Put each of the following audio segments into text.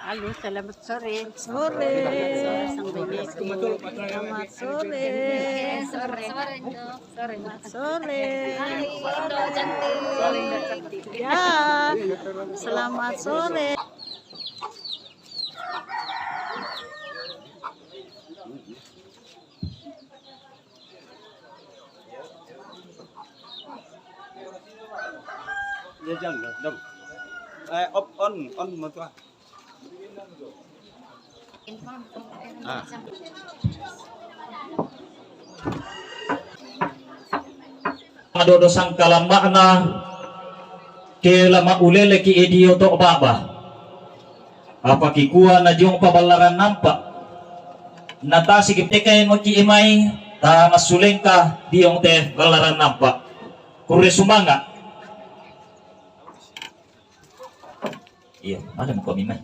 Halo, selamat sore. Sore. Selamat sore. Selamat sore. Ya, selamat sore. Ya jangan dong. On mo to. Adodo sangkala makna kela maulele ki idio to baba apa kikuha na diong pabalaran nampak natasi kiptekay mo ki imay ta masuleng ka diong te balaran nampak kure sumanga iya ada mo kami man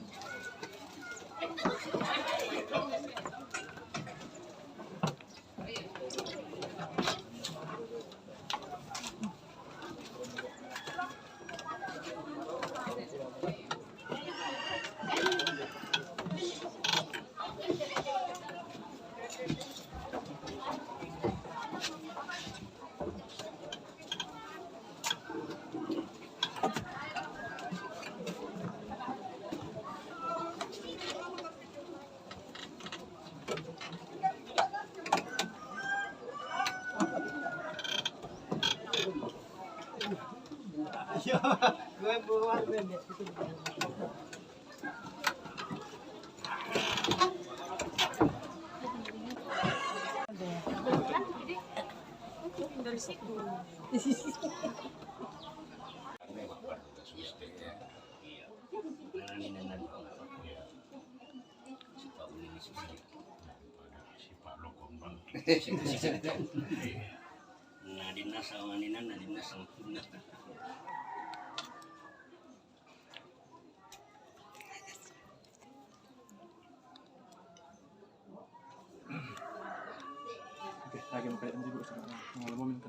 Nah, dinas sama ninan, nah dinas sama tuna. Lagi mau kayak juga sekarang. Mau minta.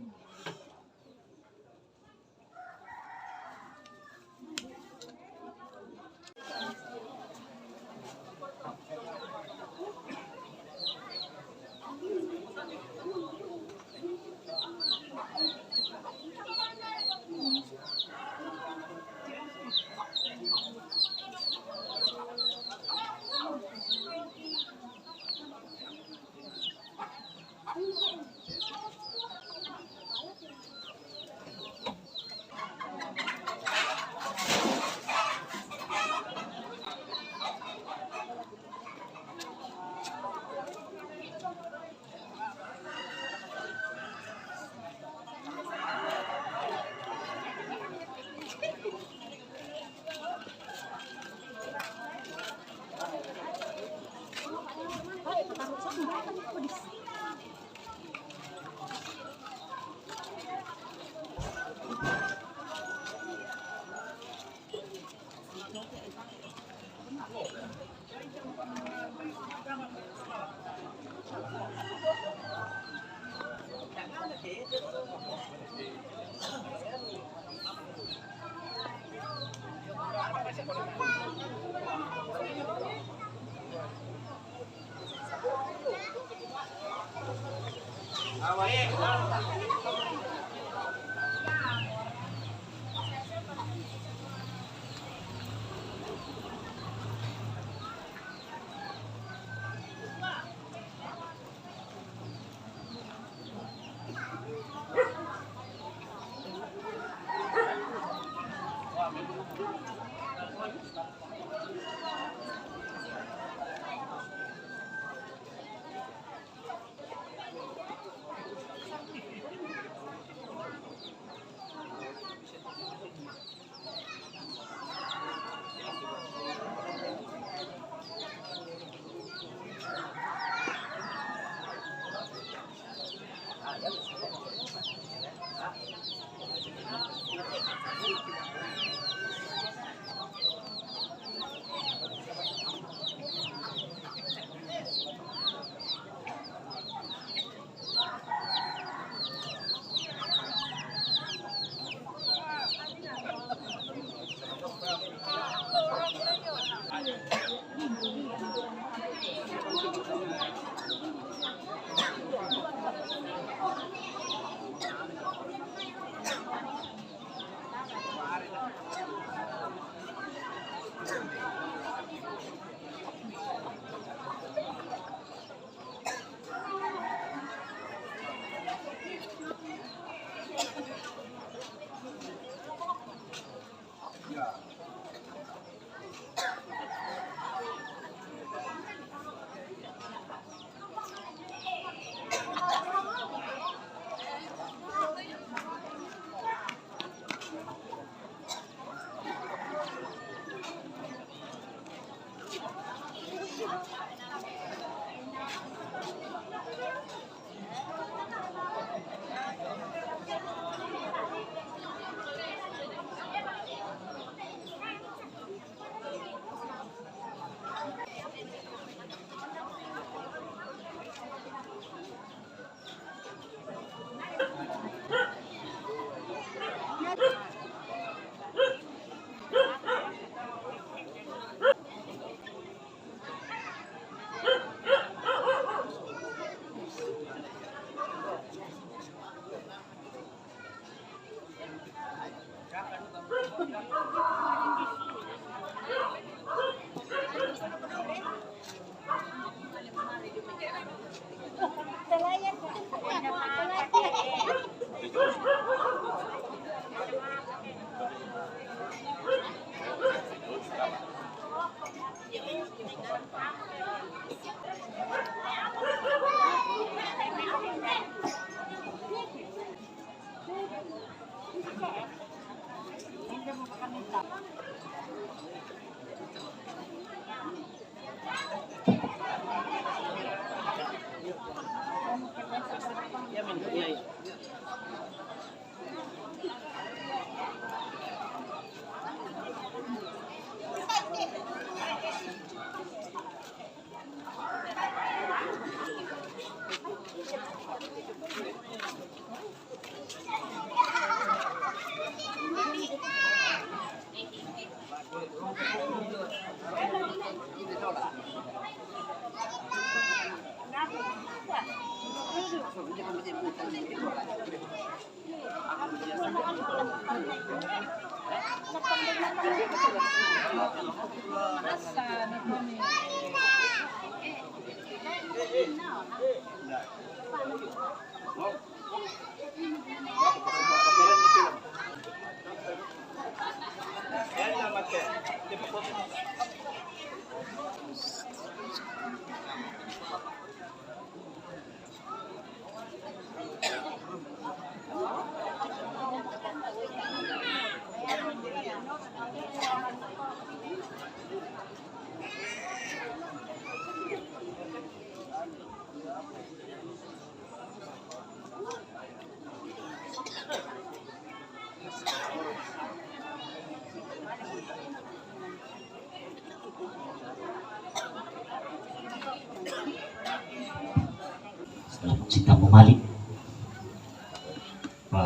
Selamat cinta memalik.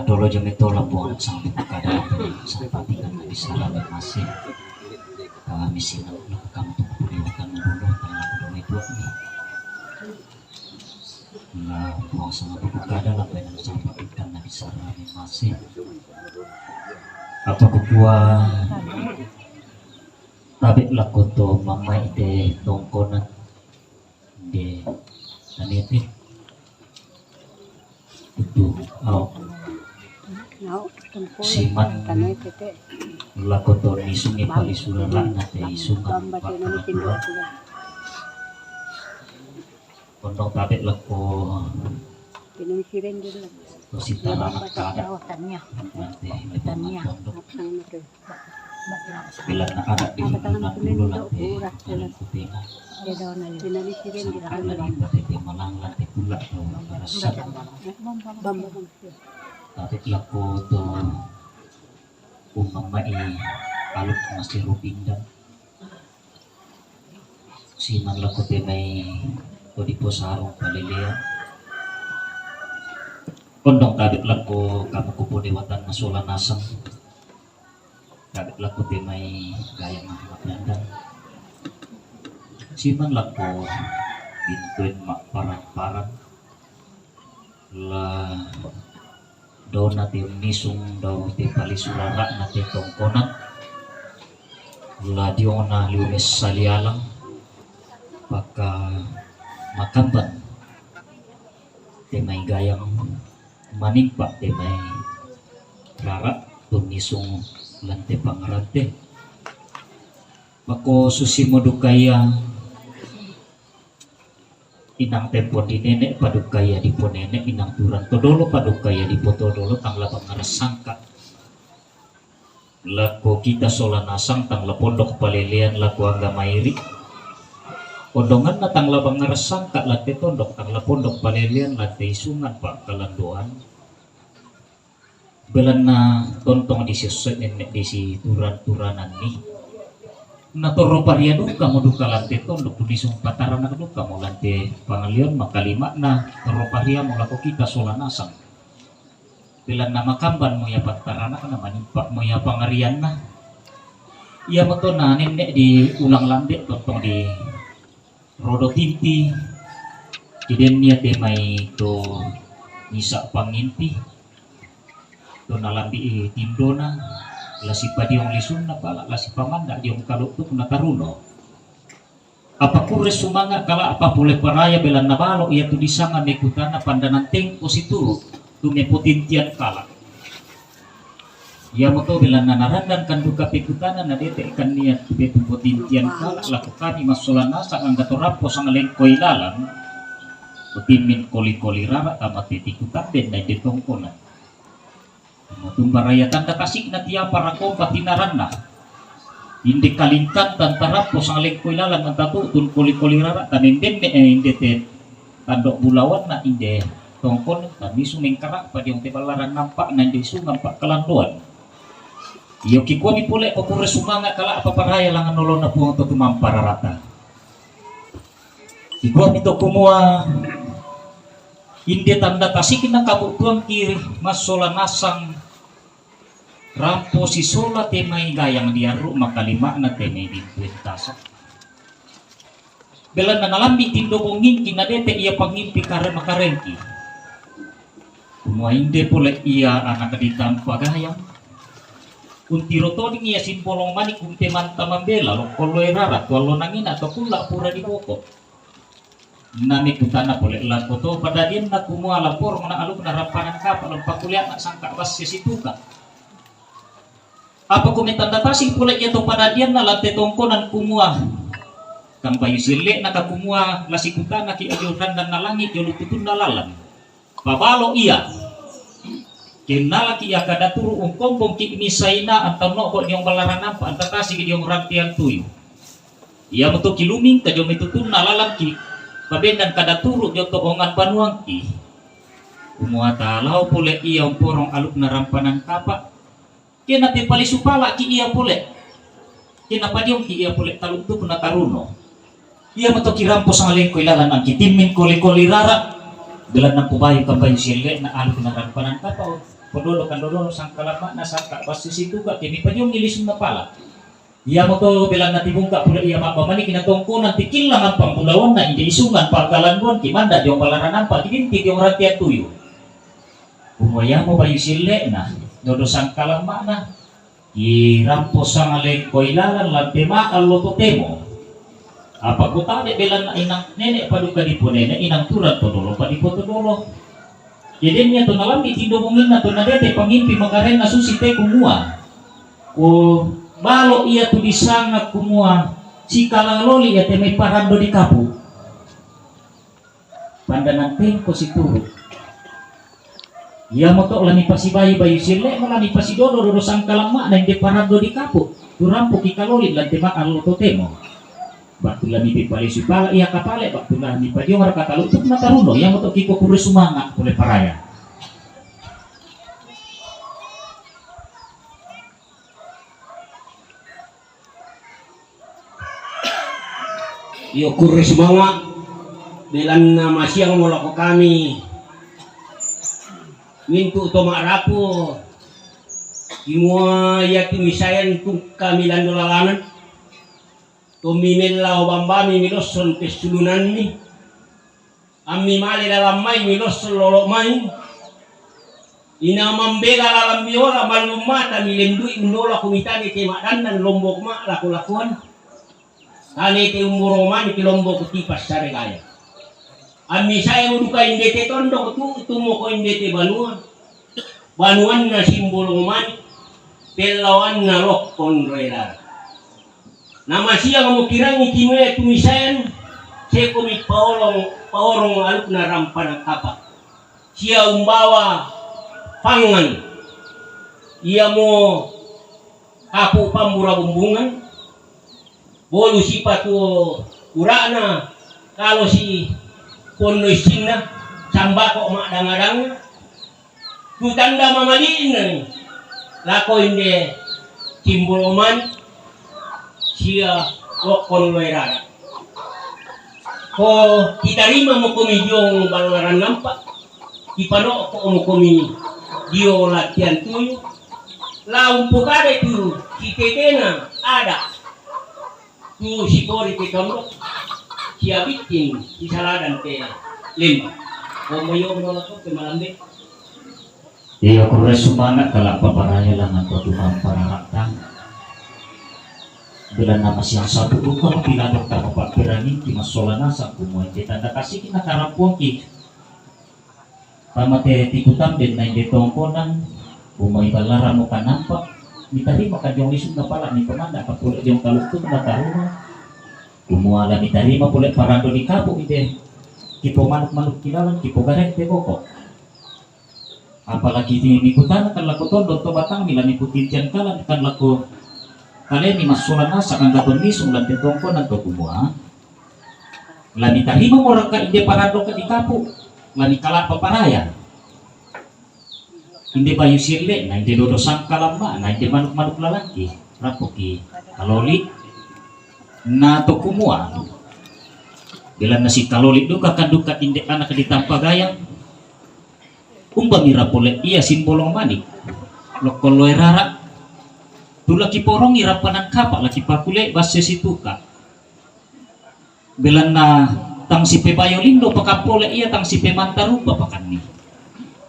Dolo jam itu lampu anak sang kada sampai tinggal di salam yang masih kami sinau kamu tuh kuliahkan dulu karena dulu itu nih. Nah, buang sama buku kada lah pengen sampai ikan di salam yang masih. Apa kubuah tabik laku to mama ide tongkonan de tanete itu siman laku to nisungi palisulan nate isungan pakala pondok tabik laku Pinangkirin din lang. to sitala kada Tanya. nanti tanya pondok bila na anak di bulan dulu nanti dalam kupingan Dia daw na yun. Pinangkirin din sampai lang. lagi berarti malang lantai pula to merasa Bambang. tapi laku to umamai alut masih rupindan siman laku temai to di posarong palilia kondong kabit laku kamu kupo dewatan masulan nasang kabit laku temai gaya mahalandan siman laku bintuin mak parang-parang lah daw natin nisung daw ti palisulara natin tongkonan ladio na liunes salialang pagka makamban ti may gayang manimpa ti may rara tunisong lante pangarante mako susimodo kaya inang tempo di nenek padukaya di ponene inang turan todolo padukaya di potodolo tang labang ngarasangka lako kita solanasang tang lapondok palilian lako angga mairi pondongan na tang labang ngarasangka late tondok tang lapondok palilian late isungan pak kalanduan belan na tontong di sisot nenek di si turan-turanan nih natoro paria duka mo duka lante tondok tulisong pataran na duka mo lante pangalion makalima na toro paria mo lako kita solanasang bilan na makamban mo ya pataran na manimpa mo ya pangarian na iya mo to na nenek di ulang lande tontong di rodo tinti kiden niya te may to nisa panginti to nalambi tindo na lasi padiong lisun na pala lasi pamanda diong kaluktuk na taruno apa kures sumanga kala apa boleh paraya belan na balo iya tu disanga mekutana pandanan tengko situ tu mepotintian kala iya mo to belan na narandan kan duka pekutana na dete kan niat betu potintian kala laku kami masulan nasa ang gatorapo sang lengkoy lalang utimin koli-koli rara tamat titikutan den na detongkonan tumbaraya tanda kasik na tiya para ko patinaran na hindi kalingkan tantara po sang lengkoy lalang ang tatu tun kuli-kuli rara taninden hindi te tandok bulawan na hindi tongkon tani suming karak pa yung tibalaran nampak na hindi sungang pa kalanduan iyo kikuha ni pule o kure sumanga kala paparaya lang anolon na po ang tutumampararata kikuha nito kumuha hindi tanda kasik na kabutuang kiri masolanasang rampo si sola temay gayang diaru makalima na temay dipwentaso. Belan na nalambi tindo kong ngingki na dete iya pangimpi kare makarengki. Kumua hindi pula iya anak kaditang pagayang. Untiro to ding iya simpolong manik kumte manta mambela lo kolo erarat walo nangin atau pula pura di boko. Nami kutana pula lako to pada dia na kumua lapor mana aluk na rampanan kapal pakuliat nak sangka bas sesituka. Apa komentar datasing pula iya to pada dia na late tongkonan kumua. Kang bayu sile na kakumua lasikutan na ki ajuran dan nalangit jolu tutun nalalan. Babalo iya. Kenala ki akada turu ungkompong ki misaina atau nokok diong balaran nampa antatasi ki diong rantian tuyu. Ia metu kiluming ka jom tutun nalalan ki. Pabendan kada turu joto ongan panuang ki. Kumua talau pule iya umporong aluk na rampanan kapa. Kena te pali supala ki iya pule. Kena padiong ki iya pule taluk tu kuna taruno. Ia mato kirampo sa ngaleng ko ilalan ang kitimin koli-koli rara bilan ng pubayo kabayo sile na alo kinarampanan ka pa podolo kandolo sang kalama na sangka basi situ ka kini pa yung ilisum na pala. Ia mato bilan na tibong ka pula iya mapamani kinatongkunan tikil lang ang pambulawan na hindi isungan pagkalangon kimanda yung palaran pa tiginti yung ratian tuyo. Umaya mo bayo sile na dodo sang kalama na kirampo sa ngaleng ko ilalan lantema aloto temo. Apa kota de belan na inang nenek paduka di ponene inang turat podolo padipo todolo. Jadi nya to nalam di tindo mungin na to na dete pangimpi magaren na susi te kumua. O balo iya tu disanga kumua si kalaloli ya te may parando di kapu. Pandanang tempo si turu. Ia moto lani pasibayi bayu sile malani pasidodo dodo sang kalama na hindi parando di kapu. Turampo ki kaloli lan tema alo to temo. Batulah ni pipali supala ia kapale batulah ni padiong raka talutuk na taruno yang untuk kiko kure sumanga oleh paraya. Iyo kure sumanga bilan na masyang mula ko kami mintu to marapo imua yati misayan tung kami landolalanan Tumimilla obambami miloson kesulunan mi Ami mali dalam mai miloson lolo mai Ina mambela dalam biora malumata milendui menolak kumitani ke makanan lombok mak laku-lakuan Ane te umuromani ke lombok kutipas sare kaya Ami saya muduka indete tondo tu mo ko indete banuan na simbol umani pelawan na lokon roilar Nama siya mo kirangi kimwe tumisayan siya kumit paorong aluk na rampa ng kapa. Siya umbawa pangan. Iya mo kapu pambura bumbungan. Bolu si patu urana kalau si kono isina sambako makdang-adang. Tutanda mamaliin lako inde simbol oman. Siya lokon loirara. Ko kitarima mo kumi yung balaran nampak. Ipano ko mo kumi dio latihan tuyo. Laung pukade tu si tetena ada. Tu si kori te tondo. Siya bikin si saladan te lemba. Ko mayo mo lako te malambe. Iya kure sumana kalak paparaya lang ang tutuhan para raktang. Bila nama siang satu bukan bila dokter bapak berani di masolana sa kumui kita tanda kasih kita karampuang ki pamate tikutan den nain detongkonan kumui balara mo kanampak mitari makajong lisud na pala ni pamanda kapulak yung kaluktuk na taruna kumuala mitari mapulak parando di kapo ite kipo manuk-manuk kilalan kipo garek te koko apalagi tinikutan kan lakuton donto batang mila niputin tiyan kalan kan laku kalian ni masulan nasa kang gatonisong lan tetongko ng kumua lani tarima mo raka inde parado ka di kapo lani kala paparaya inde bayu sirle na inde dodo sang kalamba na inde manuk-manuk lalaki rapoki kaloli na to kumua bila na si kaloli duka kanduka inde anak di tampagayang umpamira pole iya simbolong manik lokoloy rara Tu laki porong irapanan kapak laki pakule base situ ka. Belan na tang si pebayo lindo pakapole iya tang si pemantarupa pakan ni.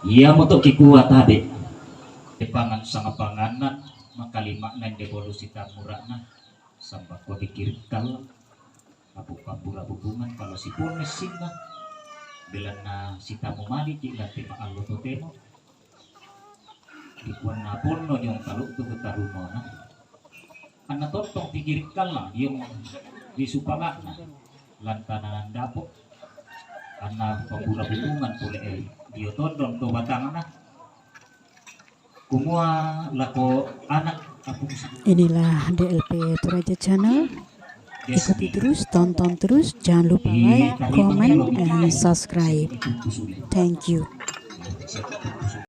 Iya mo to kikuha tadi. Pangan sang panganan makalima na devolusi tamura na sampai ko pikir kal apu pambura hubungan kalau si pones singa belan na si tamu mali di lantai maallo to temo di kuan na porno yung kalau tu ketaruno na ana totong pikir kal na yung disupala na lantanan dapo ana pambura hubungan pole dio tondong to batangan na kumua lako anak apung Inilah DLP Toraja Channel. Ikuti terus, tonton terus, jangan lupa like, comment, and subscribe. Thank you.